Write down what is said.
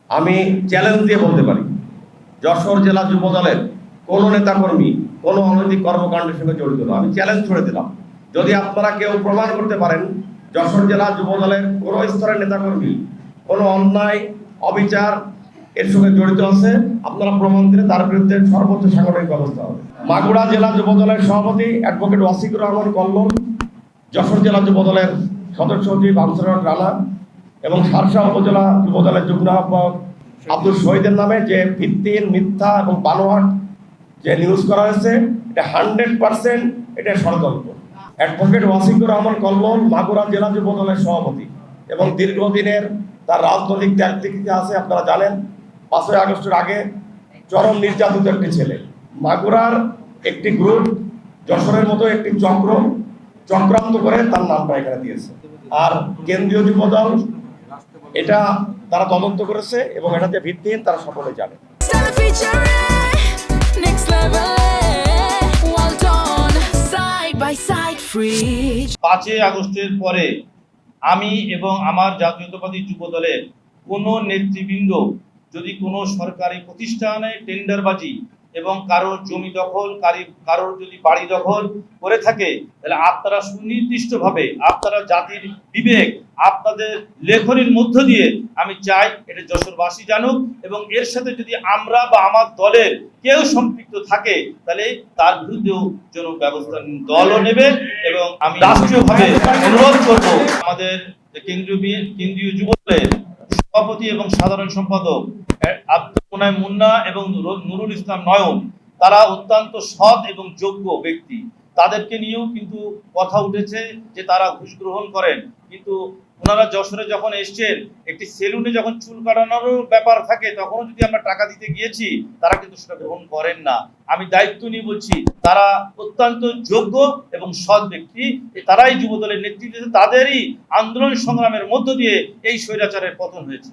আমি চ্যালেঞ্জ দিয়ে বলতে পারি, যশোর জেলা যুব দলের কোনো নেতাকর্মী কোনো অনৈতিক কর্মকাণ্ডের সঙ্গে জড়িত না। আমি চ্যালেঞ্জ ছুড়ে দিলাম, যদি আপনারা কেউ প্রমাণ করতে পারেন যশোর জেলা যুব দলের কোনো স্তরের নেতাকর্মী কোনো অন্যায় অবিচার এর সঙ্গে জড়িত আছে, আপনারা প্রমাণ দিলে তার বিরুদ্ধে সর্বোচ্চ সাংগঠনিক ব্যবস্থা হবে। মাগুরা জেলা যুব দলের সভাপতি অ্যাডভোকেট ওয়াসিকুর রহমান কল্লোল, যশোর জেলা যুব দলের সদস্য সচিব আনসার রানা এবং শার্শা উপজেলা যুব দলের যুগ্ম আহ্বায়ক আব্দুল শহীদের নামে যে ভিত্তিহীন, মিথ্যা এবং বানোয়াট যে নিউজ করা হয়েছে, এটা 100% এটা ষড়যন্ত্র। অ্যাডভোকেট ওয়াসিকুর রহমান কল্লোল মাগুরা জেলা যুব দলের সভাপতি এবং দীর্ঘদিনের তার রাজনৈতিক ত্যাগ আছে। আপনারা জানেন 5ই আগস্টের আগে চরম নির্যাতিত একটি ছেলে। মাগুরার একটি গ্রুপ যশোরের মতো একটি চক্রান্ত করে তার নামটা এখানে দিয়েছে। আর কেন্দ্রীয় যুব দল এটা তারা তদন্ত করেছে এবং এটা যে ভিত্তিহীন তারা সকলে জানে। 5ই আগস্টের পরে আমি এবং আমার জাতীয়তাবাদী যুব দলের কোনো নেতৃবৃন্দ যদি কোনো সরকারি প্রতিষ্ঠানে টেন্ডারবাজি এবং কারোর জমি দখল, কারোর যদি বাড়ি দখল করে থাকে, তাহলে আপনারা সুনির্দিষ্টভাবে আপনারা জাতির বিবেক আপনাদের লেখনীর মধ্য দিয়ে আমি চাই এটা যশোরবাসী জানুক, এবং এর সাথে যদি আমরা বা আমার দলের কেউ সম্পৃক্ত থাকে তাহলে তার বিরুদ্ধেও যেন ব্যবস্থা দলও নেবে। এবং আমি রাষ্ট্রীয়ভাবে অনুরোধ করব আমাদের কেন্দ্রীয় যুব দলের সভাপতি এবং সাধারণ সম্পাদক আব্দুল মোনায়েম মুন্না এবং নুরুল ইসলাম নয়ন, তারা অত্যন্ত সৎ এবং যোগ্য ব্যক্তি। তাদেরকে নিয়েও কিন্তু কথা উঠেছে যে তারা ঘুষ গ্রহণ করেন, কিন্তু ওনারা যশোরে যখন এসছেন একটি সেলুনে যখন চুল কাটানোরও ব্যাপার থাকে, তখনও যদি আমরা টাকা দিতে গিয়েছি তারা কিন্তু সেটা গ্রহণ করেন না। আমি দায়িত্ব নিয়ে বলছি তারা অত্যন্ত যোগ্য এবং সৎ ব্যক্তি, তারাই যুবদলের নেতৃত্বে তাদেরই আন্দোলন সংগ্রামের মধ্য দিয়ে এই স্বৈরাচারের পতন হয়েছে।